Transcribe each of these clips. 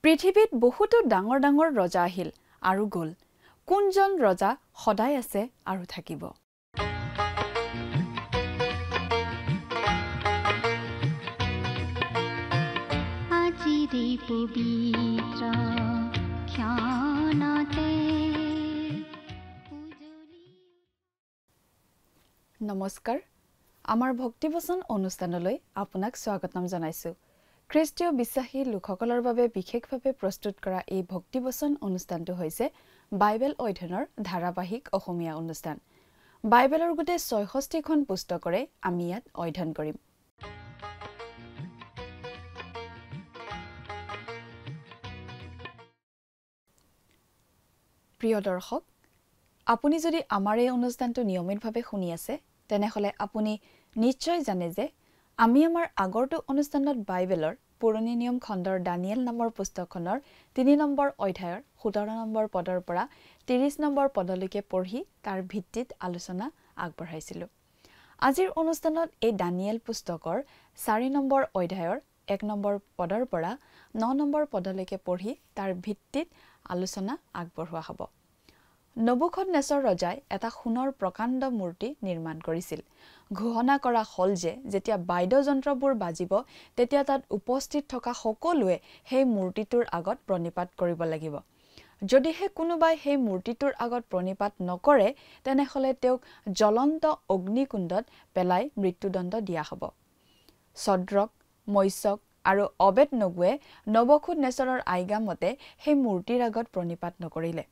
পৃথিৱীত বহুতো ডাঙৰ ডাঙৰ ৰজা আহিল আৰু গ'ল। কোনজন ৰজা সদায় আছে আৰু থাকিব? নমস্কাৰ, আমাৰ ভক্তিবচন অনুষ্ঠানলৈ আপোনাক স্বাগতম জনাইছো। খ্ৰীষ্টীয় বিশ্বাসী লোকসকলৰ বাবে বিশেষভাৱে প্ৰস্তুত কৰা এই ভক্তিবচন অনুষ্ঠানটো হৈছে বাইবেল অধ্যয়নৰ ধাৰাবাহিক অসমীয়া অনুষ্ঠান। বাইবেলৰ গোটেই ৬৬খন পুস্তকৰে আমি ইয়াত অধ্যয়ন কৰিম। প্ৰিয় দৰ্শক, আপুনি যদি আমাৰ এই অনুষ্ঠানটো নিয়মিতভাৱে শুনি আছে তেনেহলে আপুনি নিশ্চয় জানে যে আমি আমাৰ আগৰটো অনুষ্ঠানত বাইবেলৰ পুৰণি নিয়ম খণ্ডৰ দানিয়েল নামৰ পুস্তকখনৰ ৩ নম্বৰ অধ্যায়ৰ ১৭ নম্বৰ পদৰ পৰা ৩০ নম্বৰ পদলৈকে পঢ়ি তাৰ ভিত্তিত আলোচনা আগবঢ়াইছিলো। আজিৰ অনুষ্ঠানত এই দানিয়েল পুস্তকৰ ৪ নম্বৰ অধ্যায়ৰ ১ নম্বৰ পদৰ পৰা ৯ নম্বৰ পদলৈকে পঢ়ি তাৰ ভিত্তিত আলোচনা আগবঢ়োৱা হ'ব। নবুখদনেছৰ ৰজাই এটা সোণৰ প্ৰকাণ্ড মূৰ্তি নিৰ্মাণ কৰিছিল। ঘোষণা কৰা হ'ল যে যেতিয়া বাদ্যযন্ত্ৰবোৰ বাজিব তেতিয়া তাত উপস্থিত থকা সকলোৱে সেই মূৰ্তিটোৰ আগত প্ৰণিপাত কৰিব লাগিব। যদিহে কোনোবাই সেই মূৰ্তিটোৰ আগত প্ৰণিপাত নকৰে তেনেহলে তেওঁক জ্বলন্ত অগ্নিকুণ্ডত পেলাই মৃত্যুদণ্ড দিয়া হ'ব। ছদ্ৰক, মৈশক আৰু অবেদনগোৱে নবুখদনেছৰৰ আজ্ঞা মতে সেই মূৰ্তিৰ আগত প্ৰণিপাত নকৰিলে।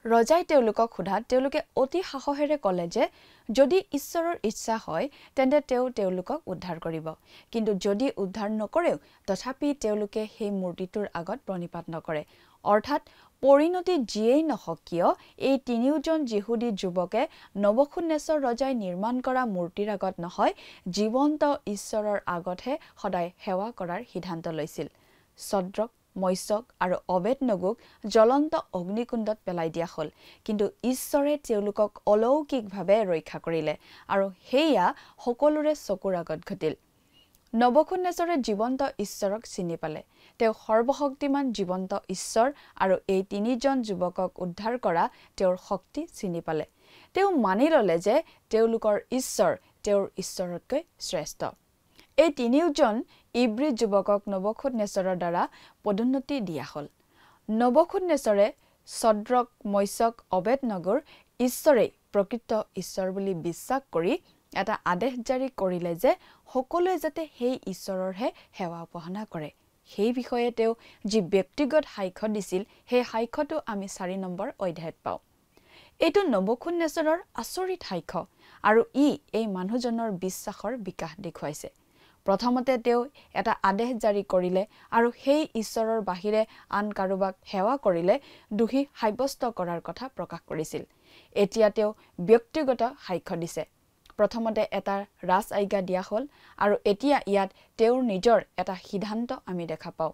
ৰজাই তেওঁলোকক সোধাত তেওঁলোকে অতি সাহসেৰে ক'লে যে যদি ঈশ্বৰৰ ইচ্ছা হয় তেন্তে তেওঁ তেওঁলোকক উদ্ধাৰ কৰিব, কিন্তু যদি উদ্ধাৰ নকৰেও তথাপি তেওঁলোকে সেই মূৰ্তিটোৰ আগত প্ৰণিপাত নকৰে। অৰ্থাৎ পৰিণতি যিয়েই নহওক কিয় এই তিনিওজন যিহুদী যুৱকে নবুখদনেছৰ ৰজাই নিৰ্মাণ কৰা মূৰ্তিৰ আগত নহয়, জীৱন্ত ঈশ্বৰৰ আগতহে সদায় সেৱা কৰাৰ সিদ্ধান্ত লৈছিল। ছদ্ৰক, মৈশক আৰু অবেদনগোক জ্বলন্ত অগ্নিকুণ্ডত পেলাই দিয়া হ'ল, কিন্তু ঈশ্বৰে তেওঁলোকক অলৌকিকভাৱে ৰক্ষা কৰিলে আৰু সেয়া সকলোৰে চকুৰ আগত ঘটিল। নবুখদনেছৰে জীৱন্ত ঈশ্বৰক চিনি পালে। তেওঁ সৰ্বশক্তিমান জীৱন্ত ঈশ্বৰ আৰু এই তিনিজন যুৱকক উদ্ধাৰ কৰা তেওঁৰ শক্তি চিনি পালে। তেওঁ মানি ল'লে যে তেওঁলোকৰ ঈশ্বৰ তেওঁৰ ঈশ্বৰতকৈ শ্ৰেষ্ঠ। এই তিনিওজন ইব্ৰী যুৱকক নবুখদনেছৰৰ দ্বাৰা পদোন্নতি দিয়া হ'ল। নবুখদনেছৰে ছদ্ৰক, মৈশক, অবেদনগোৰ ঈশ্বৰেই প্ৰকৃত ঈশ্বৰ বুলি বিশ্বাস কৰি এটা আদেশ জাৰি কৰিলে যে সকলোৱে যাতে সেই ঈশ্বৰৰহে সেৱা উপাসনা কৰে। সেই বিষয়ে তেওঁ যি ব্যক্তিগত সাক্ষ্য দিছিল সেই সাক্ষ্যটো আমি ৪ নম্বৰ অধ্যায়ত পাওঁ। এইটো নবুখদনেছৰৰ আচৰিত সাক্ষ্য আৰু এই মানুহজনৰ বিশ্বাসৰ বিকাশ দেখুৱাইছে। প্ৰথমতে তেওঁ এটা আদেশ জাৰি কৰিলে আৰু সেই ঈশ্বৰৰ বাহিৰে আন কাৰোবাক সেৱা কৰিলে দোষী সাব্যস্ত কৰাৰ কথা প্ৰকাশ কৰিছিল। এতিয়া তেওঁ ব্যক্তিগত সাক্ষ্য দিছে। প্ৰথমতে এটা ৰাজ আজ্ঞা দিয়া হ'ল আৰু এতিয়া ইয়াত তেওঁৰ নিজৰ এটা সিদ্ধান্ত আমি দেখা পাওঁ।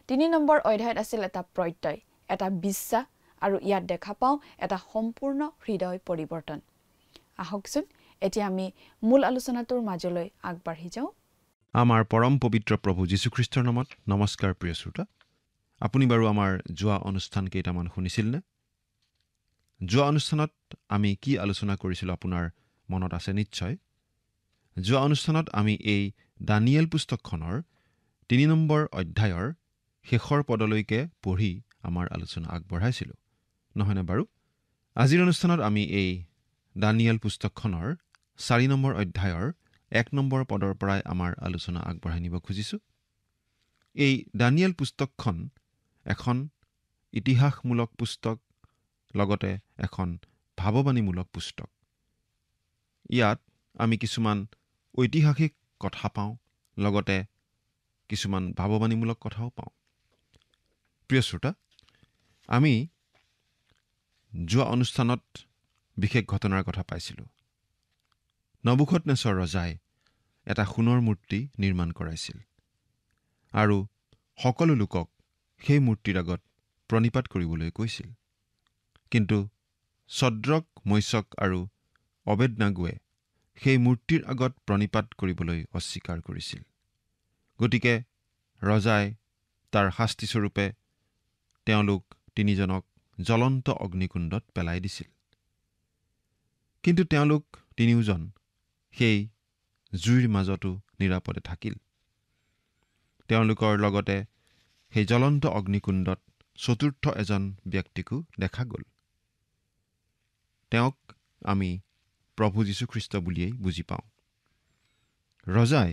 ৩ নম্বৰ অধ্যায়ত আছিল এটা প্ৰত্যয়, এটা বিশ্বাস আৰু ইয়াত দেখা পাওঁ এটা সম্পূৰ্ণ হৃদয় পৰিৱৰ্তন। আহকচোন এতিয়া আমি মূল আলোচনাটোৰ মাজলৈ আগবাঢ়ি যাওঁ। আমাৰ পৰম পবিত্ৰ প্ৰভু যীশুখ্ৰীষ্টৰ নামত নমস্কাৰ। প্ৰিয় শ্ৰোতা, আপুনি বাৰু আমাৰ যোৱা অনুষ্ঠান কেইটামান শুনিছিলনে? যোৱা অনুষ্ঠানত আমি কি আলোচনা কৰিছিলোঁ আপোনাৰ মনত আছে নিশ্চয়। যোৱা অনুষ্ঠানত আমি এই দানিয়েল পুস্তকখনৰ ৩ নম্বৰ অধ্যায়ৰ শেষৰ পদলৈকে পঢ়ি আমাৰ আলোচনা আগবঢ়াইছিলোঁ, নহয়নে বাৰু? আজিৰ অনুষ্ঠানত আমি এই দানিয়েল পুস্তকখনৰ ৪ নম্বৰ অধ্যায়ৰ ১ নম্বৰ পদৰ পৰাই আমাৰ আলোচনা আগবঢ়াই নিব খুজিছোঁ। এই দানিয়েল পুস্তকখন এখন ইতিহাসমূলক পুস্তক, লগতে এখন ভাৱবাণীমূলক পুস্তক। ইয়াত আমি কিছুমান ঐতিহাসিক কথা পাওঁ, লগতে কিছুমান ভাৱবাণীমূলক কথাও পাওঁ। প্ৰিয় শ্ৰোতা, আমি যোৱা অনুষ্ঠানত বিশেষ ঘটনাৰ কথা পাইছিলোঁ। নবুখদনেছৰ ৰজাই এটা সোণৰ মূৰ্তি নিৰ্মাণ কৰাইছিল আৰু সকলো লোকক সেই মূৰ্তিৰ আগত প্ৰণিপাত কৰিবলৈ কৈছিল। কিন্তু ছদ্ৰক, মৈশক আৰু অবেদনগোৱে সেই মূৰ্তিৰ আগত প্ৰণিপাত কৰিবলৈ অস্বীকাৰ কৰিছিল। গতিকে ৰজাই তাৰ শাস্তিস্বৰূপে তেওঁলোক তিনিজনক জ্বলন্ত অগ্নিকুণ্ডত পেলাই দিছিল। কিন্তু তেওঁলোক তিনিওজন সেই জুইৰ মাজতো নিৰাপদে থাকিল। তেওঁলোকৰ লগতে সেই জ্বলন্ত অগ্নিকুণ্ডত চতুৰ্থ এজন ব্যক্তিকো দেখা গ'ল। তেওঁক আমি প্ৰভু যীশুখ্ৰীষ্ট বুলিয়েই বুজি পাওঁ। ৰজাই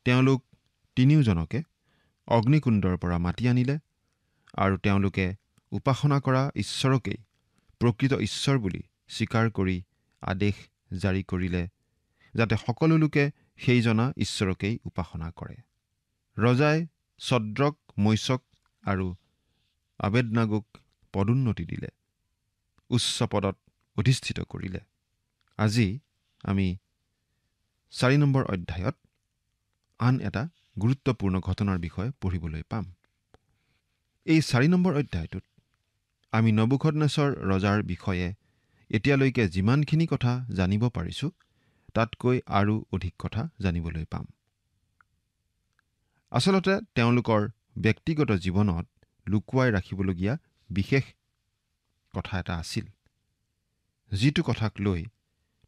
তেওঁলোক তিনিওজনকে অগ্নিকুণ্ডৰ পৰা মাতি আনিলে আৰু তেওঁলোকে উপাসনা কৰা ঈশ্বৰকেই প্ৰকৃত ঈশ্বৰ বুলি স্বীকাৰ কৰি আদেশ জাৰি কৰিলে, যাতে সকলো লোকে সেই জনা ঈশ্বৰকেই উপাসনা কৰে। ৰজাই ছদ্ৰক, মৈশক আৰু আবেদনাগোক পদোন্নতি দিলে, উচ্চ পদত অধিষ্ঠিত কৰিলে। আজি আমি 4 নম্বৰ অধ্যায়ত আন এটা গুৰুত্বপূৰ্ণ ঘটনাৰ বিষয়ে পঢ়িবলৈ পাম। এই 4 নম্বৰ অধ্যায়টোত আমি নবুকদনেছৰ ৰজাৰ বিষয়ে এতিয়ালৈকে যিমানখিনি কথা জানিব পাৰিছোঁ, তাতকৈ আৰু অধিক কথা জানিবলৈ পাম। আচলতে তেওঁলোকৰ ব্যক্তিগত জীৱনত লুকুৱাই ৰাখিবলগীয়া বিশেষ কথা এটা আছিল, যিটো কথাক লৈ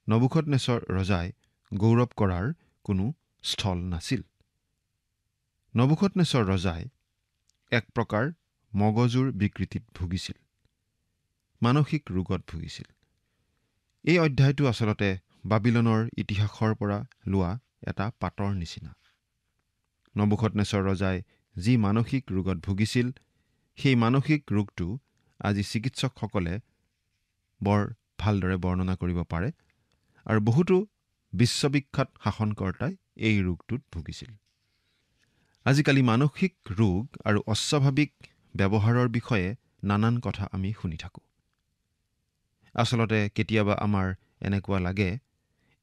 নবুকদনেছৰ ৰজাই গৌৰৱ কৰাৰ কোনো স্থল নাছিল। নবুকদনেছৰ ৰজাই এক প্ৰকাৰ মগজুৰ বিকৃতিত ভুগিছিল, মানসিক ৰোগত ভুগিছিল। এই অধ্যায়টো আচলতে বাবিলনৰ ইতিহাসৰ পৰা লোৱা এটা পাতৰ নিচিনা। নবুকদনেছৰ ৰজাই যি মানসিক ৰোগত ভুগিছিল, সেই মানসিক ৰোগটো আজি চিকিৎসকসকলে বৰ ভালদৰে বৰ্ণনা কৰিব পাৰে, আৰু বহুতো বিশ্ববিখ্যাত শাসনকৰ্তাই এই ৰোগটোত ভুগিছিল। আজিকালি মানসিক ৰোগ আৰু অস্বাভাৱিক ব্যৱহাৰৰ বিষয়ে নানান কথা আমি শুনি থাকোঁ। আচলতে কেতিয়াবা আমাৰ এনেকুৱা লাগে,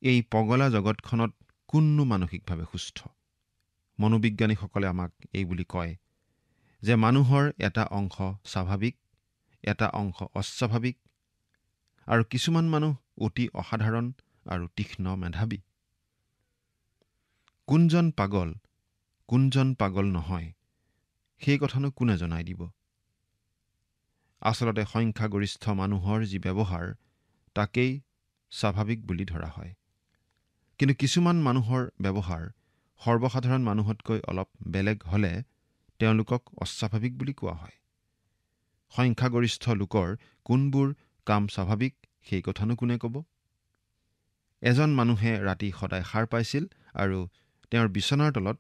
এই পগলা জগতখনত কোননো মানসিকভাৱে সুস্থ? মনোবিজ্ঞানীসকলে আমাক এই বুলি কয় যে মানুহৰ এটা অংশ স্বাভাৱিক, এটা অংশ অস্বাভাৱিক, আৰু কিছুমান মানুহ অতি অসাধাৰণ আৰু তীক্ষ্ণ মেধাৱী। কোনজন পাগল, কোনজন পাগল নহয়, সেই কথানো কোনে জনাই দিব? আচলতে সংখ্যাগৰিষ্ঠ মানুহৰ যি ব্যৱহাৰ, তাকেই স্বাভাৱিক বুলি ধৰা হয়। কিন্তু কিছুমান মানুহৰ ব্যৱহাৰ সৰ্বসাধাৰণ মানুহতকৈ অলপ বেলেগ হ'লে তেওঁলোকক অস্বাভাৱিক বুলি কোৱা হয়। সংখ্যাগৰিষ্ঠ লোকৰ কোনবোৰ কাম স্বাভাৱিক, সেই কথানো কোনে ক'ব? এজন মানুহে ৰাতি সদায় সাৰ পাইছিল আৰু তেওঁৰ বিচনাৰ তলত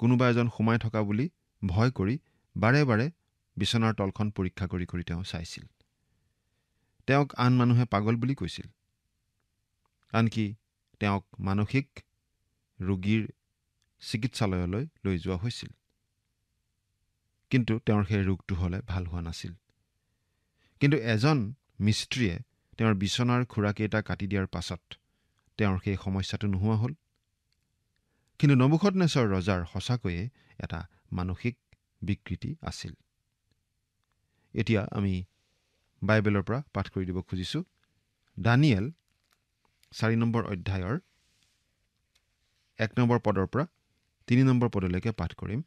কোনোবা এজন সোমাই থকা বুলি ভয় কৰি বাৰে বাৰে বিচনাৰ তলখন পৰীক্ষা কৰি কৰি তেওঁ চাইছিল। তেওঁক আন মানুহে পাগল বুলি কৈছিল। আনকি তেওঁক মানসিক ৰোগীৰ চিকিৎসালয়লৈ লৈ যোৱা হৈছিল। কিন্তু তেওঁৰ সেই ৰোগটো হ'লে ভাল হোৱা নাছিল। কিন্তু এজন মিস্ত্ৰীয়ে তেওঁৰ বিচনাৰ খুৰাকেইটা কাটি দিয়াৰ পাছত তেওঁৰ সেই সমস্যাটো নোহোৱা হ'ল। কিন্তু নবুকদনেছৰ ৰজাৰ সঁচাকৈয়ে এটা মানসিক বিকৃতি আছিল। এতিয়া আমি বাইবেলৰ পৰা পাঠ কৰি দিব খুজিছোঁ। দানিয়েল 4 নম্বৰ অধ্যায়ৰ 1 নম্বৰ পদৰ পৰা 3 নম্বৰ পদলৈকে পাঠ কৰিম।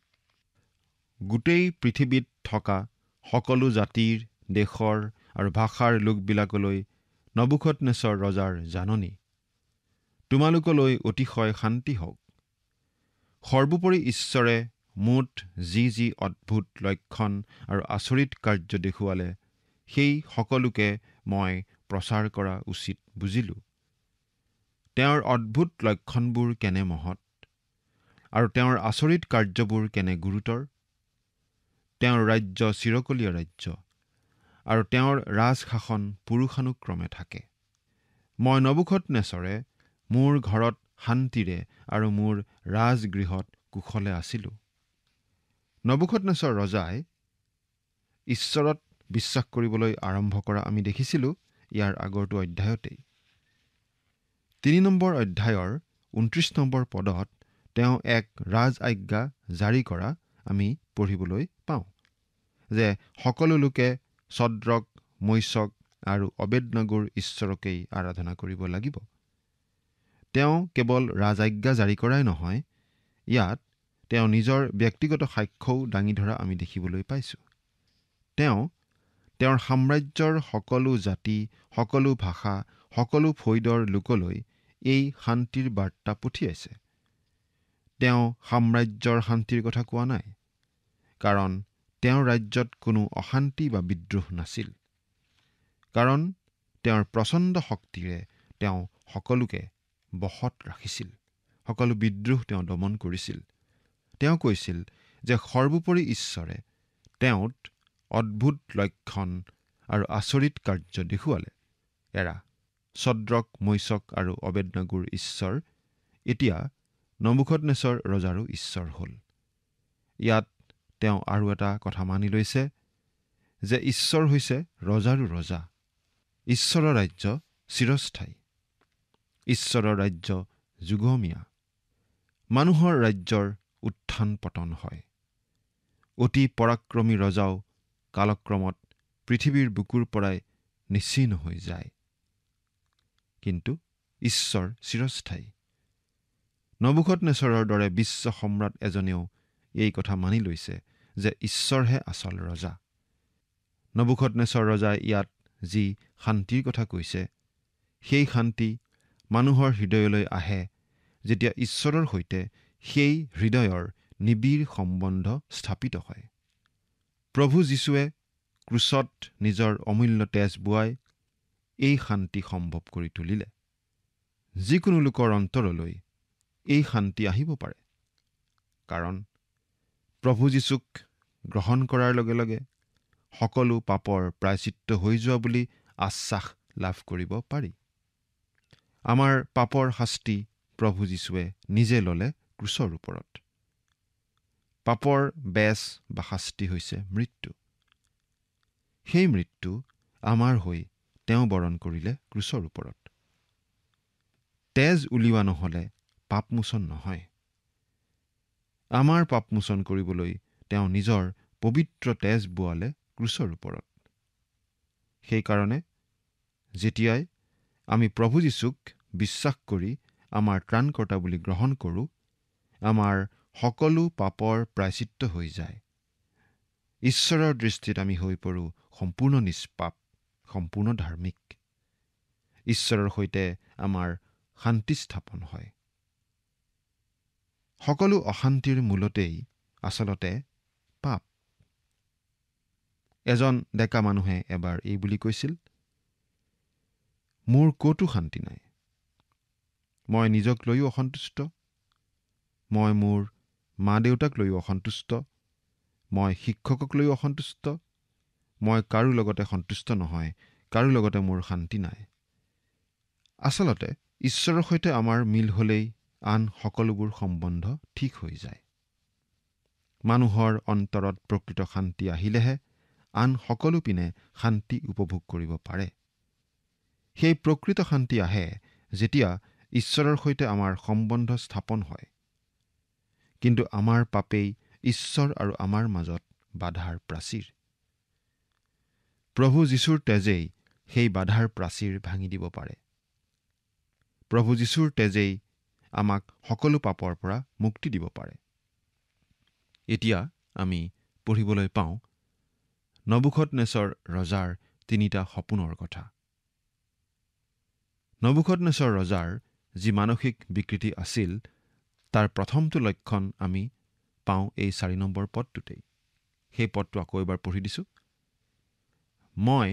গোটেই পৃথিৱীত থকা সকলো জাতিৰ, দেশৰ আৰু ভাষাৰ লোকবিলাকলৈ নবুকদনেছৰ ৰজাৰ জাননী, তোমালোকলৈ অতিশয় শান্তি হওক। সৰ্বোপৰি ঈশ্বৰে মুঠ যি যি অদ্ভুত লক্ষণ আৰু আচৰিত কাৰ্য দেখুৱালে, সেই সকলোকে মই প্ৰচাৰ কৰা উচিত বুজিলোঁ। তেওঁৰ অদ্ভুত লক্ষণবোৰ কেনে মহৎ, আৰু তেওঁৰ আচৰিত কাৰ্যবোৰ কেনে গুৰুতৰ। তেওঁৰ ৰাজ্য চিৰকলীয়া ৰাজ্য, আৰু তেওঁৰ ৰাজশাসন পুৰুষানুক্ৰমে থাকে। মই নবুকদনেছৰে মোৰ ঘৰত শান্তিৰে আৰু মোৰ ৰাজগৃহত কুশলে আছিলোঁ। নবুকদনেছৰ ৰজাই ঈশ্বৰত বিশ্বাস কৰিবলৈ আৰম্ভ কৰা আমি দেখিছিলোঁ ইয়াৰ আগৰটো অধ্যায়তেই। 3 নম্বৰ অধ্যায়ৰ 29 নম্বৰ পদত তেওঁ এক ৰাজ আজ্ঞা জাৰি কৰা আমি পঢ়িবলৈ পাওঁ যে সকলো লোকে ছদ্ৰক, মৈশক আৰু অবেদনাগোৰ ঈশ্বৰকেই আৰাধনা কৰিব লাগিব। তেওঁ কেৱল ৰাজ আজ্ঞা জাৰি কৰাই নহয়, ইয়াত তেওঁ নিজৰ ব্যক্তিগত সাক্ষ্যও দাঙি ধৰা আমি দেখিবলৈ পাইছোঁ। তেওঁ তেওঁৰ সাম্ৰাজ্যৰ সকলো জাতি, সকলো ভাষা, সকলো ফৈদৰ লোকলৈ এই শান্তিৰ বাৰ্তা পঠিয়াইছে। তেওঁ সাম্ৰাজ্যৰ শান্তিৰ কথা কোৱা নাই, কাৰণ তেওঁৰ ৰাজ্যত কোনো অশান্তি বা বিদ্ৰোহ নাছিল। কাৰণ তেওঁৰ প্ৰচণ্ড শক্তিৰে তেওঁ সকলোকে বশত ৰাখিছিল, সকলো বিদ্ৰোহ তেওঁ দমন কৰিছিল। তেওঁ কৈছিল যে সৰ্বোপৰি ঈশ্বৰে তেওঁত অদ্ভুত লক্ষণ আৰু আচৰিত কাৰ্য দেখুৱালে। এৰা ছদ্ৰক, মৈশক আৰু অবেদনাগোৰ ঈশ্বৰ এতিয়া নবুকদনেছৰ ৰজাৰো ঈশ্বৰ হ'ল। ইয়াত তেওঁ আৰু এটা কথা মানি লৈছে যে ঈশ্বৰ হৈছে ৰজাৰো ৰজা। ঈশ্বৰৰ ৰাজ্য চিৰস্থায়ী, ঈশ্বৰৰ ৰাজ্য যুগমীয়া। মানুহৰ ৰাজ্যৰ উত্থান পতন হয়। অতি পৰাক্ৰমী ৰজাও কালক্ৰমত পৃথিৱীৰ বুকুৰ পৰাই নিশ্চিহ্ন হৈ যায়। কিন্তু ঈশ্বৰ চিৰস্থায়ী। নবুকদনেছৰৰ দৰে বিশ্ব সম্ৰাট এজনেও এই কথা মানি লৈছে যে ঈশ্বৰহে আচল ৰজা। নবুকদনেছৰ ৰজাই ইয়াত যি শান্তিৰ কথা কৈছে, সেই শান্তি মানুহৰ হৃদয়লৈ আহে যেতিয়া ঈশ্বৰৰ সৈতে সেই হৃদয়ৰ নিবিড় সম্বন্ধ স্থাপিত হয়। প্ৰভু যীশুৱে ক্ৰুচত নিজৰ অমূল্য তেজ বোৱাই এই শান্তি সম্ভৱ কৰি তুলিলে। যিকোনো লোকৰ অন্তৰলৈ এই শান্তি আহিব পাৰে, কাৰণ প্ৰভু যীশুক গ্ৰহণ কৰাৰ লগে লগে সকলো পাপৰ প্ৰায়চিত্ত হৈ যোৱা বুলি আশ্বাস লাভ কৰিব পাৰি। আমাৰ পাপৰ শাস্তি প্ৰভু যীশুৱে নিজে ল'লে ক্ৰুচৰ ওপৰত। পাপৰ বেজ বা শাস্তি হৈছে মৃত্যু। সেই মৃত্যু আমাৰ হৈ তেওঁ বৰণ কৰিলে ক্ৰুচৰ ওপৰত। তেজ উলিওৱা নহ'লে পাপমোচন নহয়। আমাৰ পাপমোচন কৰিবলৈ তেওঁ নিজৰ পবিত্ৰ তেজ বোৱালে ক্ৰুচৰ ওপৰত। সেইকাৰণে যেতিয়াই আমি প্ৰভু যীশুক বিশ্বাস কৰি আমাৰ ত্ৰাণকৰ্তা বুলি গ্ৰহণ কৰোঁ, আমাৰ সকলো পাপৰ প্ৰায়চিত্ত হৈ যায়। ঈশ্বৰৰ দৃষ্টিত আমি হৈ পৰোঁ সম্পূৰ্ণ নিষ্পাপ, সম্পূৰ্ণ ধাৰ্মিক। ঈশ্বৰৰ সৈতে আমাৰ শান্তি স্থাপন হয়। সকলো অশান্তিৰ মূলতেই আচলতে পাপ। এজন ডেকা মানুহে এবাৰ এই বুলি কৈছিল, মোৰ ক'তো শান্তি নাই। মই নিজক লৈও অসন্তুষ্ট, মই মোৰ মা দেউতাক লৈও অসন্তুষ্ট, মই শিক্ষকক লৈও অসন্তুষ্ট, মই কাৰো লগতে সন্তুষ্ট নহয়, কাৰো লগতে মোৰ শান্তি নাই। আচলতে ঈশ্বৰৰ সৈতে আমাৰ মিল হ'লেই আন সকলোবোৰ সম্বন্ধ ঠিক হৈ যায়। মানুহৰ অন্তৰত প্ৰকৃত শান্তি আহিলেহে আন সকলো পিনে শান্তি উপভোগ কৰিব পাৰে। সেই প্ৰকৃত শান্তি আহে যেতিয়া ঈশ্বৰৰ সৈতে আমাৰ সম্বন্ধ স্থাপন হয়। কিন্তু আমাৰ পাপেই ঈশ্বৰ আৰু আমাৰ মাজত বাধাৰ প্ৰাচীৰ। প্ৰভু যীশুৰ তেজেই সেই বাধাৰ প্ৰাচীৰ ভাঙি দিব পাৰে। প্ৰভু যীশুৰ তেজেই আমাক সকলো পাপৰ পৰা মুক্তি দিব পাৰে। এতিয়া আমি পঢ়িবলৈ পাওঁ নবুকদনেছৰ ৰজাৰ 3টা সপোনৰ কথা। নবুকদনেছৰ ৰজাৰ যি মানসিক বিকৃতি আছিল, তাৰ প্ৰথমটো লক্ষণ আমি পাওঁ এই 4 নম্বৰ পদটোতেই। সেই পদটো আকৌ এবাৰ পঢ়ি দিছোঁ। মই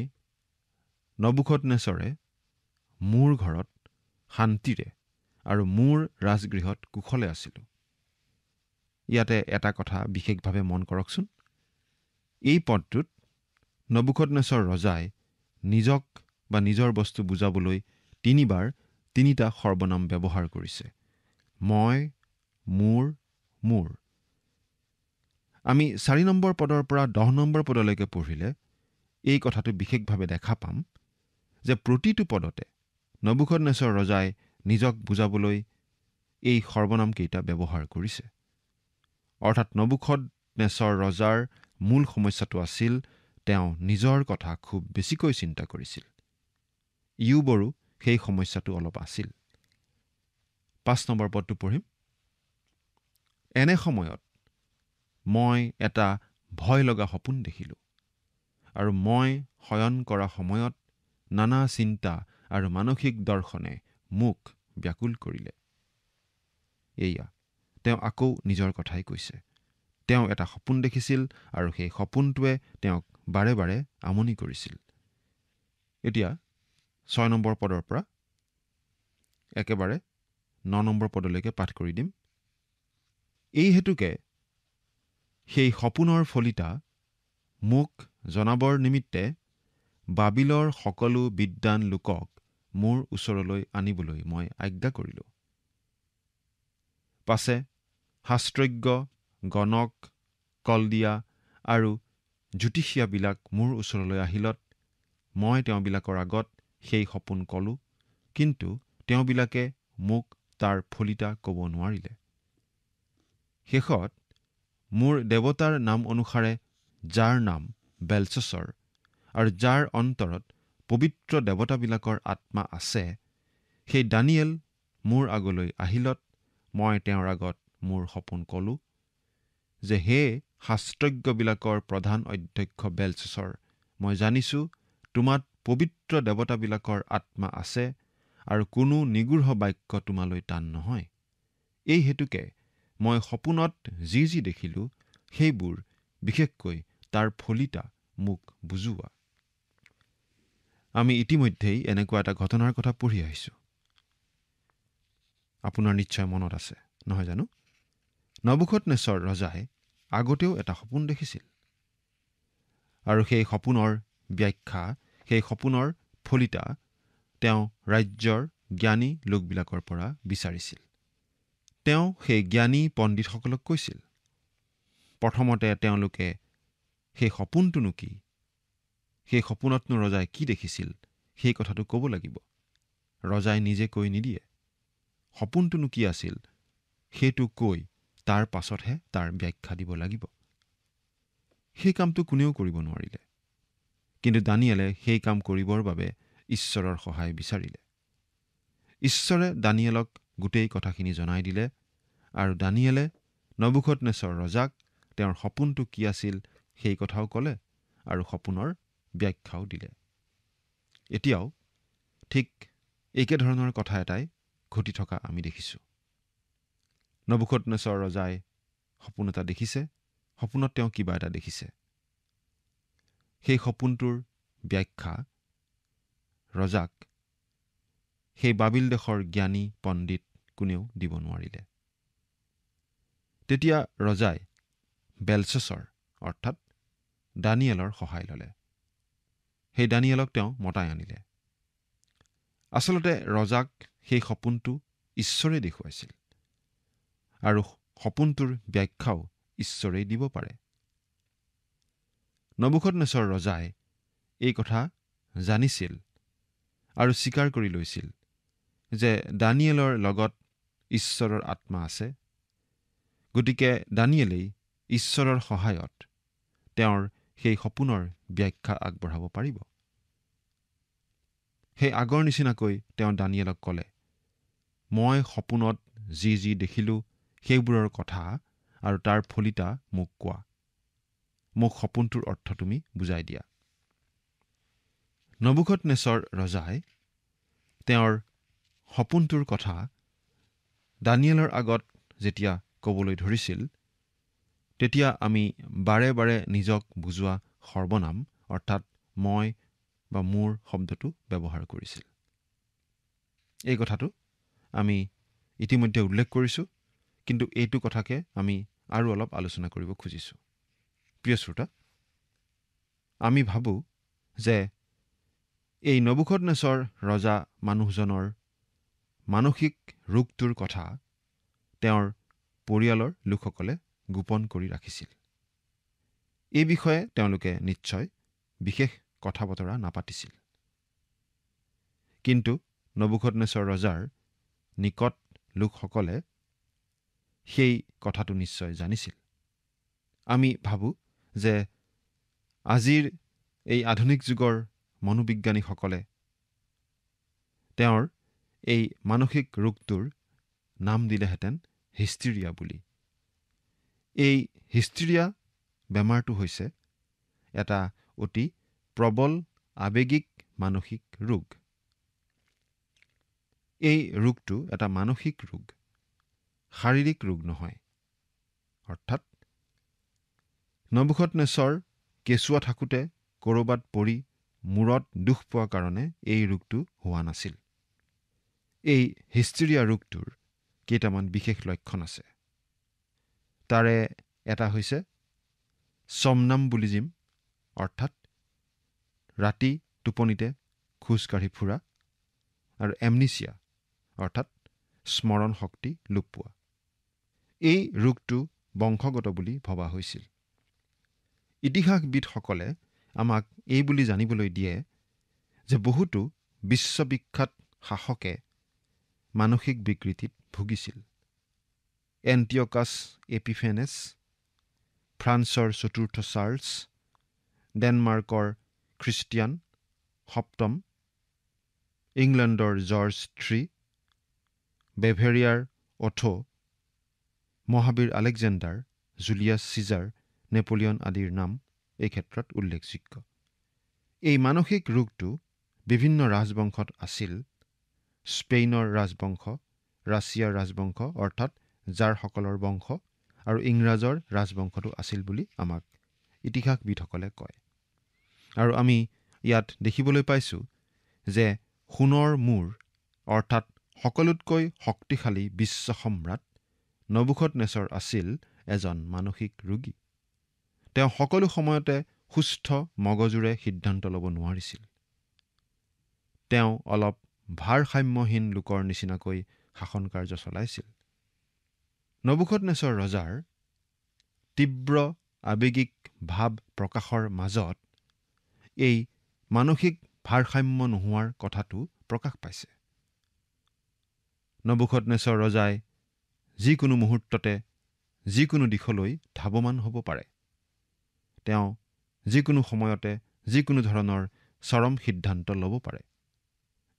নবুকদনেছৰে মোৰ ঘৰত শান্তিৰে আৰু মোৰ ৰাজগৃহত কুশলে আছিলোঁ। ইয়াতে এটা কথা বিশেষভাৱে মন কৰকচোন। এই পদটোত নবুকদনেছৰ ৰজাই নিজক বা নিজৰ বস্তু বুজাবলৈ 3বাৰ 3টা সৰ্বনাম ব্যৱহাৰ কৰিছে। মই, মোৰ, মোৰ। আমি 4 নম্বৰ পদৰ পৰা 10 নম্বৰ পদলৈকে পঢ়িলে এই কথাটো বিশেষভাৱে দেখা পাম যে প্ৰতিটো পদতে নবুকদনেছৰ ৰজাই নিজক বুজাবলৈ এই সৰ্বনামকেইটা ব্যৱহাৰ কৰিছে। অৰ্থাৎ নবুকদনেছৰ ৰজাৰ মূল সমস্যাটো আছিল তেওঁ নিজৰ কথা খুব বেছিকৈ চিন্তা কৰিছিল। ইয়োবৰো সেই সমস্যাটো অলপ আছিল। 5 নম্বৰ পদটো পঢ়িম। এনে সময়ত মই এটা ভয় লগা সপোন দেখিলোঁ। আৰু মই শয়ন কৰা সময়ত নানা চিন্তা আৰু মানসিক দৰ্শনে মোক ব্যাকুল কৰিলে। এয়া তেওঁ আকৌ নিজৰ কথাই কৈছে। তেওঁ এটা সপোন দেখিছিল আৰু সেই সপোনটোৱে তেওঁক বাৰে বাৰে আমনি কৰিছিল। এতিয়া 6 নম্বৰ পদৰ পৰা একেবাৰে 9 নম্বৰ পদলৈকে পাঠ কৰি দিম। এই হেতুকে সেই সপোনৰ ফলিতা মোক জনাবৰ নিমিত্তে বাবিলৰ সকলো বিদ্বান লোকক মোৰ ওচৰলৈ আনিবলৈ মই আজ্ঞা কৰিলোঁ। পাছে শাস্ত্ৰজ্ঞ, গণক, কলদিয়া আৰু জ্যোতিষীয়াবিলাক মোৰ ওচৰলৈ আহিলত মই তেওঁবিলাকৰ আগত সেই সপোন ক'লোঁ, কিন্তু তেওঁবিলাকে মোক তাৰ ফলিতা ক'ব নোৱাৰিলে। শেষত মোৰ দেৱতাৰ নাম অনুসাৰে যাৰ নাম বেলছেছৰ আৰু যাৰ অন্তৰত পবিত্ৰ দেৱতাবিলাকৰ আত্মা আছে, সেই দানিয়েল মোৰ আগলৈ আহিলত মই তেওঁৰ আগত মোৰ সপোন ক'লোঁ যে, হে শাস্ত্ৰজ্ঞবিলাকৰ প্ৰধান অধ্যক্ষ বেলছেছৰ, মই জানিছোঁ তোমাত পবিত্ৰ দেৱতাবিলাকৰ আত্মা আছে আৰু কোনো নিগূঢ় বাক্য তোমালৈ টান নহয়। এই হেতুকে মই সপোনত যি যি দেখিলোঁ সেইবোৰ বিশেষকৈ তাৰ ফলিতা মোক বুজোৱা। আমি ইতিমধ্যেই এনেকুৱা এটা ঘটনাৰ কথা পঢ়ি আহিছোঁ। আপোনাৰ নিশ্চয় মনত আছে, নহয় জানো? নবুকদনেছৰ ৰজাই আগতেও এটা সপোন দেখিছিল আৰু সেই সপোনৰ ব্যাখ্যা, সেই সপোনৰ ফলিতা তেওঁ ৰাজ্যৰ জ্ঞানী লোকবিলাকৰ পৰা বিচাৰিছিল। তেওঁ সেই জ্ঞানী পণ্ডিতসকলক কৈছিল। প্ৰথমতে তেওঁলোকে সেই সপোনটোনো কি, সেই সপোনতনো ৰজাই কি দেখিছিল সেই কথাটো ক'ব লাগিব। ৰজাই নিজে কৈ নিদিয়ে। সপোনটোনো কি আছিল সেইটো কৈ তাৰ পাছতহে তাৰ ব্যাখ্যা দিব লাগিব। সেই কামটো কোনেও কৰিব নোৱাৰিলে, কিন্তু দানিয়েলে সেই কাম কৰিবৰ বাবে ঈশ্বৰৰ সহায় বিচাৰিলে। ঈশ্বৰে দানিয়েলক গোটেই কথাখিনি জনাই দিলে আৰু দানিয়েলে নবুকদনেছৰ ৰজাক তেওঁৰ সপোনটো কি আছিল সেই কথাও ক'লে আৰু সপোনৰ ব্যাখ্যাও দিলে। এতিয়াও ঠিক একেধৰণৰ কথা এটাই ঘটি থকা আমি দেখিছোঁ। নবুকদনেছৰ ৰজাই সপোন এটা দেখিছে, সপোনত তেওঁ কিবা এটা দেখিছে। সেই সপোনটোৰ ব্যাখ্যা ৰজাক সেই বাবিল দেশৰ জ্ঞানী পণ্ডিত কোনেও দিব নোৱাৰিলে। তেতিয়া ৰজাই বেলছেছৰ অৰ্থাৎ দানিয়েলৰ সহায় ল'লে। সেই দানিয়েলক তেওঁ মতাই আনিলে। আচলতে ৰজাক সেই সপোনটো ঈশ্বৰে দেখুৱাইছিল আৰু সপোনটোৰ ব্যাখ্যাও ঈশ্বৰেই দিব পাৰে। নবুকদনেছৰ ৰজাই এই কথা জানিছিল আৰু স্বীকাৰ কৰি লৈছিল যে দানিয়েলৰ লগত ঈশ্বৰৰ আত্মা আছে। গতিকে দানিয়েলেই ঈশ্বৰৰ সহায়ত তেওঁৰ সেই সপোনৰ ব্যাখ্যা আগবঢ়াব পাৰিব। সেই আগৰ নিচিনাকৈ তেওঁ দানিয়েলক ক'লে, মই সপোনত যি যি দেখিলোঁ সেইবোৰৰ কথা আৰু তাৰ ফলিতা মোক কোৱা। মোক সপোনটোৰ অৰ্থ তুমি বুজাই দিয়া। নবুকদনেছৰ ৰজাই তেওঁৰ সপোনটোৰ কথা দানিয়েলৰ আগত যেতিয়া ক'বলৈ ধৰিছিল, তেতিয়া আমি বাৰে বাৰে নিজক বুজোৱা সৰ্বনাম অৰ্থাৎ মই বা মোৰ শব্দটো ব্যৱহাৰ কৰিছিল। এই কথাটো আমি ইতিমধ্যে উল্লেখ কৰিছোঁ, কিন্তু এইটো কথাকে আমি আৰু অলপ আলোচনা কৰিব খুজিছোঁ। প্ৰিয় শ্ৰোতা, আমি ভাবোঁ যে এই নবুকদনেছৰ ৰজা মানুহজনৰ মানসিক ৰোগটোৰ কথা তেওঁৰ পৰিয়ালৰ লোকসকলে গোপন কৰি ৰাখিছিল। এই বিষয়ে তেওঁলোকে নিশ্চয় বিশেষ কথা বতৰা নাপাতিছিল। কিন্তু নবুকদনেছৰ ৰজাৰ নিকট লোকসকলে সেই কথাটো নিশ্চয় জানিছিল। আমি ভাবোঁ যে আজিৰ এই আধুনিক যুগৰ মনোবিজ্ঞানীসকলে তেওঁৰ এই মানসিক ৰোগটোৰ নাম দিলেহেঁতেন হিষ্টেৰিয়া বুলি। এই হিষ্টেৰিয়া বেমাৰটো হৈছে এটা অতি প্ৰবল আৱেগিক মানসিক ৰোগ। এই ৰোগটো এটা মানসিক ৰোগ, শাৰীৰিক ৰোগ নহয়। অৰ্থাৎ নবুখদনেছৰ কেঁচুৱা থাকোঁতে ক'ৰবাত পৰি মূৰত দুখ পোৱা কাৰণে এই ৰোগটো হোৱা নাছিল। এই হিষ্টেৰিয়া ৰোগটোৰ কেইটামান বিশেষ লক্ষণ আছে। তাৰে এটা হৈছে ছমনাম্বুলিজিম, অৰ্থাৎ ৰাতি টোপনিতে খোজকাঢ়ি ফুৰা, আৰু এমনিচিয়া, অৰ্থাৎ স্মৰণ শক্তি লোপ পোৱা। এই ৰোগটো বংশগত বুলি ভবা হৈছিল। ইতিহাসবিদসকলে আমাক এই বুলি জানিবলৈ দিয়ে যে বহুতো বিশ্ববিখ্যাত শাসকে মানসিক বিকৃতিত ভুগিছিল। এণ্টিঅকাছ এপিফেনেছ, ফ্ৰান্সৰ চতুৰ্থ চাৰ্লছ, ডেনমাৰ্কৰ খ্ৰীষ্টিয়ান সপ্তম, ইংলেণ্ডৰ জৰ্জ III, বেভেৰিয়াৰ অথো, মহাবীৰ আলেকজেণ্ডাৰ, জুলিয়াছ চিজাৰ, নেপোলিয়ন আদিৰ নাম এই ক্ষেত্ৰত উল্লেখযোগ্য। এই মানসিক ৰোগটো বিভিন্ন ৰাজবংশত আছিল। স্পেইনৰ ৰাজবংশ, ৰাছিয়াৰ ৰাজবংশ অৰ্থাৎ জাৰসকলৰ বংশ, আৰু ইংৰাজৰ ৰাজবংশটো আছিল বুলি আমাক ইতিহাসবিদসকলে কয়। আৰু আমি ইয়াত দেখিবলৈ পাইছোঁ যে সোণৰ মূৰ অৰ্থাৎ সকলোতকৈ শক্তিশালী বিশ্ব সম্ৰাট নবুখদনেছৰ আছিল এজন মানসিক ৰোগী। তেওঁ সকলো সময়তে সুস্থ মগজুৰে সিদ্ধান্ত ল'ব নোৱাৰিছিল। তেওঁ অলপ ভাৰসাম্যহীন লোকৰ নিচিনাকৈ শাসন কাৰ্য চলাইছিল। নবুখদনেছৰ ৰজাৰ তীব্ৰ আৱেগিক ভাৱ প্ৰকাশৰ মাজত এই মানসিক ভাৰসাম্য নোহোৱাৰ কথাটো প্ৰকাশ পাইছে। নবুখদনেছৰ ৰজাই যিকোনো মুহূৰ্ততে যিকোনো দিশলৈ ধাৱমান হ'ব পাৰে। তেওঁ যিকোনো সময়তে যিকোনো ধৰণৰ চৰম সিদ্ধান্ত ল'ব পাৰে।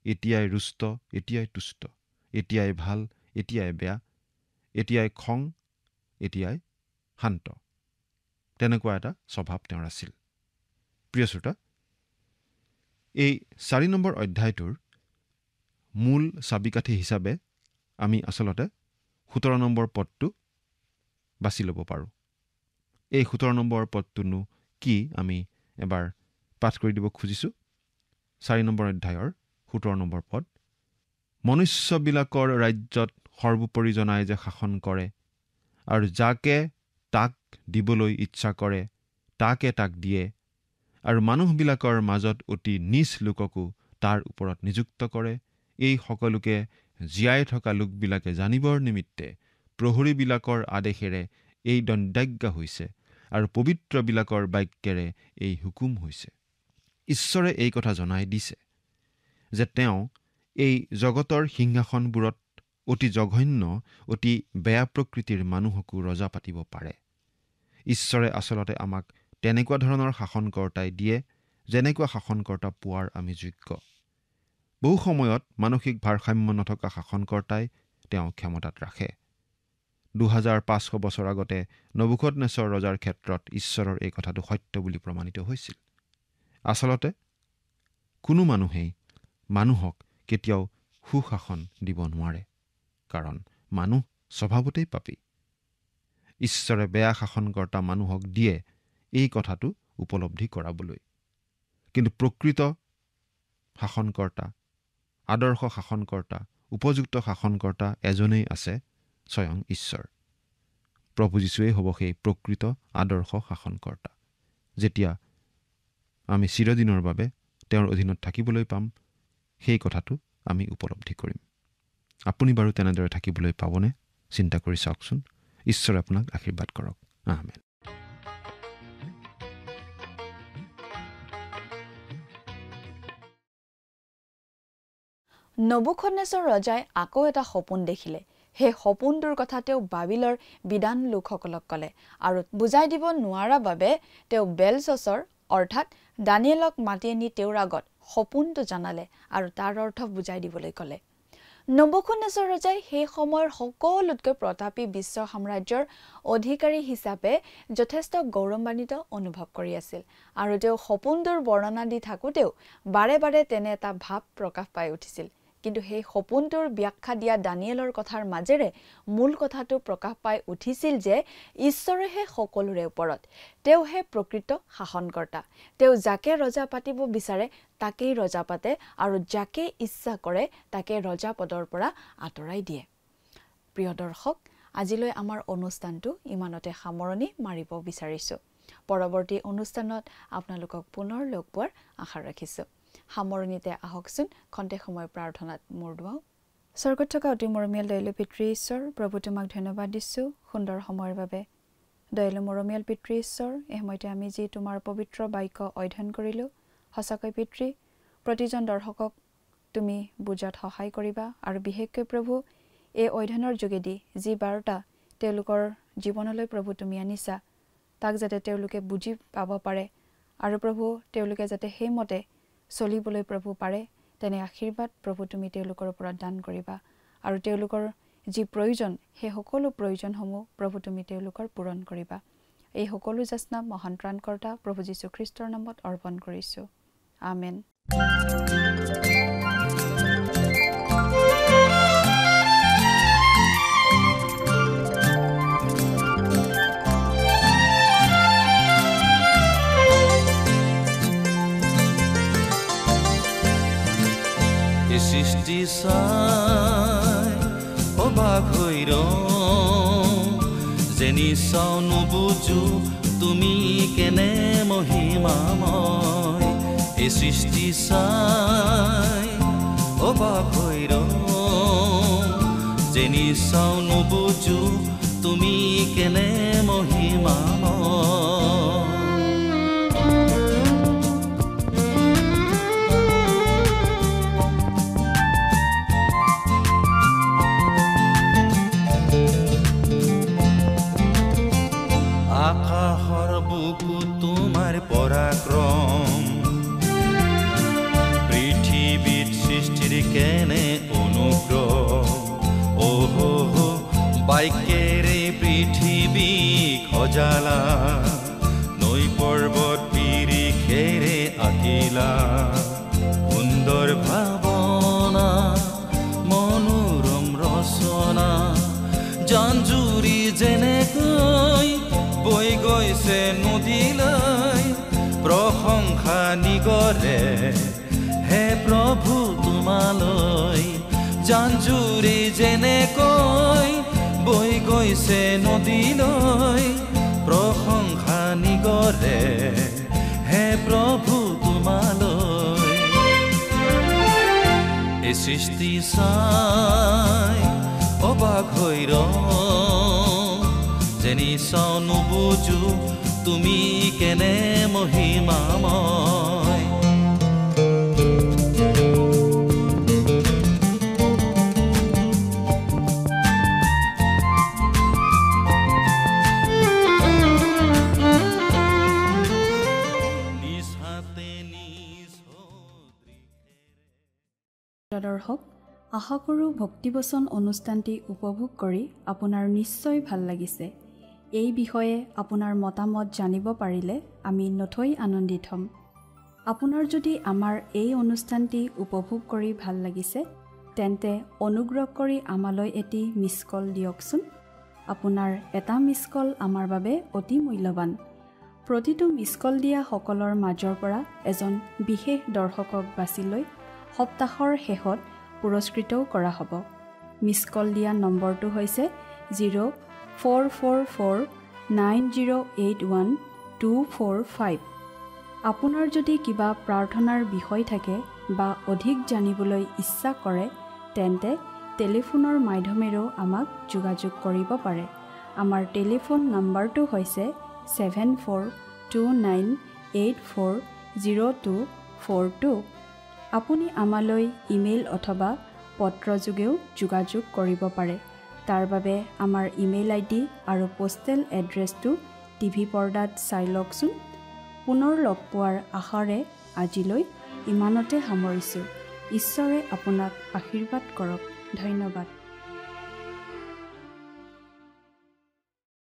এতিয়াই ৰুষ্ট, এতিয়াই তুষ্ট, এতিয়াই ভাল, এতিয়াই বেয়া, এতিয়াই খং, এতিয়াই শান্ত। তেনেকুৱা এটা স্বভাৱ তেওঁৰ আছিল। প্ৰিয় শ্ৰোতা, এই 4 নম্বৰ অধ্যায়টোৰ মূল চাবিকাঠি হিচাপে আমি আচলতে 17 নম্বৰ পদটো বাছি ল'ব পাৰোঁ। এই 17 নম্বৰ পদটোনো কি আমি এবাৰ পাঠ কৰি দিব খুজিছোঁ। 4 নম্বৰ অধ্যায়ৰ 17 নম্বৰ পদ। মনুষ্যবিলাকৰ ৰাজ্যত সৰ্বোপৰি জনাই যে শাসন কৰে, আৰু যাকে তাক দিবলৈ ইচ্ছা কৰে তাকে তাক দিয়ে, আৰু মানুহবিলাকৰ মাজত অতি নীচ লোককো তাৰ ওপৰত নিযুক্ত কৰে। এই সকলোকে জীয়াই থকা লোকবিলাকে জানিবৰ নিমিত্তে প্ৰহৰীবিলাকৰ আদেশেৰে এই দণ্ডাজ্ঞা হৈছে, আৰু পবিত্ৰবিলাকৰ বাক্যেৰে এই হুকুম হৈছে। ঈশ্বৰে এই কথা জনাই দিছে যে তেওঁ এই জগতৰ সিংহাসনবোৰত অতি জঘন্য, অতি বেয়া প্ৰকৃতিৰ মানুহকো ৰজা পাতিব পাৰে। ঈশ্বৰে আচলতে আমাক তেনেকুৱা ধৰণৰ শাসনকৰ্তাই দিয়ে, যেনেকুৱা শাসনকৰ্তা পোৱাৰ আমি যোগ্য। বহু সময়ত মানসিক ভাৰসাম্য নথকা শাসনকৰ্তাই তেওঁ ক্ষমতাত ৰাখে। 2500 বছৰ আগতে নবুখদনেছৰ ৰজাৰ ক্ষেত্ৰত ঈশ্বৰৰ এই কথাটো সত্য বুলি প্ৰমাণিত হৈছিল। আচলতে কোনো মানুহেই মানুহক কেতিয়াও সুশাসন দিব নোৱাৰে, কাৰণ মানুহ স্বভাৱতেই পাপী। ঈশ্বৰে বেয়া শাসনকৰ্তা মানুহক দিয়ে এই কথাটো উপলব্ধি কৰাবলৈ। কিন্তু প্ৰকৃত শাসনকৰ্তা, আদৰ্শ শাসনকৰ্তা, উপযুক্ত শাসনকৰ্তা এজনেই আছে, স্বয়ং ঈশ্বৰ। প্ৰভু যীশুৱেই হ'ব সেই প্ৰকৃত আদৰ্শ শাসনকৰ্তা। যেতিয়া আমি চিৰদিনৰ বাবে তেওঁৰ অধীনত থাকিবলৈ পাম, সেই কথাটো আমি উপলব্ধি কৰিম। আপুনি বাৰু তেনেদৰে থাকিবলৈ পাবনে? চিন্তা কৰি চাওকচোন। ঈশ্বৰে আপোনাক আশীৰ্বাদ কৰক। আমেন। নবুখদনেছৰ ৰজাই আকৌ এটা সপোন দেখিলে। সেই সপোনটোৰ কথা তেওঁ বাবিলৰ বিদ্বান লোকসকলক ক'লে, আৰু বুজাই দিব নোৱাৰা বাবে তেওঁ বেলছছৰ অৰ্থাৎ দানিয়েলক মাতি আনি তেওঁৰ আগত সপোনটো জনালে আৰু তাৰ অৰ্থ বুজাই দিবলৈ ক'লে। নবুকদনেছৰ ৰজাই সেই সময়ৰ সকলোতকৈ প্ৰতাপী বিশ্ব সাম্ৰাজ্যৰ অধিকাৰী হিচাপে যথেষ্ট গৌৰৱান্বিত অনুভৱ কৰি আছিল আৰু তেওঁ সপোনটোৰ বৰ্ণনা দি থাকোঁতেও বাৰে বাৰে তেনে এটা ভাৱ প্ৰকাশ পাই উঠিছিল কিন্তু সেই সপোনটোৰ ব্যাখ্যা দিয়া দানিয়েলৰ কথাৰ মাজেৰে মূল কথাটো প্ৰকাশ পাই উঠিছিল যে ঈশ্বৰেহে সকলোৰে ওপৰত তেওঁহে প্ৰকৃত শাসনকৰ্তা তেওঁ যাকে ৰজা পাতিব বিচাৰে তাকেই ৰজা পাতে আৰু যাকে ইচ্ছা কৰে তাকে ৰজা পদৰ পৰা আঁতৰাই দিয়ে প্ৰিয় দৰ্শক আজিলৈ আমাৰ অনুষ্ঠানটো ইমানতে সামৰণি মাৰিব বিচাৰিছো পৰৱৰ্তী অনুষ্ঠানত আপোনালোকক পুনৰ লগ পোৱাৰ আশা ৰাখিছো সামৰণিতে আহকচোন খন্তেক সময় প্ৰাৰ্থনাত মূৰ দুৱাও স্বৰ্গত থকা অতি মৰমীয়াল দয়ালু পিতৃ ঈশ্বৰ প্ৰভু তোমাক ধন্যবাদ দিছো সুন্দৰ সময়ৰ বাবে দয়ালু মৰমীয়াল পিতৃ ঈশ্বৰ এই সময়তে আমি যি তোমাৰ পবিত্ৰ বাক্য অধ্যয়ন কৰিলো সঁচাকৈ পিতৃ প্ৰতিজন দৰ্শকক তুমি বুজাত সহায় কৰিবা আৰু বিশেষকৈ প্ৰভু এই অধ্যয়নৰ যোগেদি যি বাৰ্তা তেওঁলোকৰ জীৱনলৈ প্ৰভু তুমি আনিছা তাক যাতে তেওঁলোকে বুজি পাব পাৰে আৰু প্ৰভু তেওঁলোকে যাতে সেইমতে চলিবলৈ প্ৰভু পাৰে তেনে আশীৰ্বাদ প্ৰভু তুমি তেওঁলোকৰ ওপৰত দান কৰিবা আৰু তেওঁলোকৰ যি প্ৰয়োজন সেই সকলো প্ৰয়োজনসমূহ প্ৰভু তুমি তেওঁলোকৰ পূৰণ কৰিবা এই সকলো যাচনা মহান ত্ৰাণকৰ্তা প্ৰভু যীশু খ্ৰীষ্টৰ নামত অৰ্পণ কৰিছো আমেন সৃষ্টি চাই অবাক হৈ যেনি চাও নুবুজো তুমি কেনে মহিমাময় এই সৃষ্টি চাই অবাক হৈ যেনি চাও নুবুজো তুমি কেনে মহিমাময় আকাশৰ বুকু তোমাৰ পৰাক্ৰম পৃথিৱীত সৃষ্টিৰ কেনে অনুগ্ৰহ বাক্যেৰে পৃথিৱীক সজালা নৈ পৰ্বত পিৰিখেৰে আঁকিলা সুন্দৰ ভাৱনা মনোৰম ৰচনা জানজুৰি যেনেকৈ বৈ গৈছে নদীলৈ প্ৰশংসা নিগৰে হে প্ৰভু তোমালৈ জানজুৰি যেনেকৈ বৈ গৈছে নদীলৈ প্ৰশংসা নিগৰে হে প্ৰভু তোমালৈ এই সৃষ্টি চাই অবাক হৈ যেনি চাও নুবুজো তুমি কেনে মহিমাময় দৰ্শক আশা কৰোঁ ভক্তিবচন অনুষ্ঠানটি উপভোগ কৰি আপোনাৰ নিশ্চয় ভাল লাগিছে এই বিষয়ে আপোনাৰ মতামত জানিব পাৰিলে আমি নথৈ আনন্দিত হ'ম আপোনাৰ যদি আমাৰ এই অনুষ্ঠানটি উপভোগ কৰি ভাল লাগিছে তেন্তে অনুগ্ৰহ কৰি আমালৈ এটি মিছ কল দিয়কচোন আপোনাৰ এটা মিছ কল আমাৰ বাবে অতি মূল্যৱান প্ৰতিটো মিছ কল দিয়া সকলৰ মাজৰ পৰা এজন বিশেষ দৰ্শকক বাছি লৈ সপ্তাহৰ শেষত পুৰস্কৃতও কৰা হ'ব মিছ কল দিয়া নম্বৰটো হৈছে 04449081 আপোনাৰ যদি কিবা প্ৰাৰ্থনাৰ বিষয় থাকে বা অধিক জানিবলৈ ইচ্ছা কৰে তেন্তে টেলিফোনৰ মাধ্যমেৰেও আমাক যোগাযোগ কৰিব পাৰে আমাৰ টেলিফোন নম্বৰটো হৈছে 7429840242 আপুনি আমালৈ ইমেইল অথবা পত্ৰযোগেও যোগাযোগ কৰিব পাৰে তাৰ বাবে আমাৰ ইমেইল আইডি আৰু পোষ্টেল এড্ৰেছটো টিভি পৰ্দাত চাই লওকচোন পুনৰ লগ পোৱাৰ আশাৰে আজিলৈ ইমানতে সামৰিছোঁ ঈশ্বৰে আপোনাক আশীৰ্বাদ কৰক ধন্যবাদ।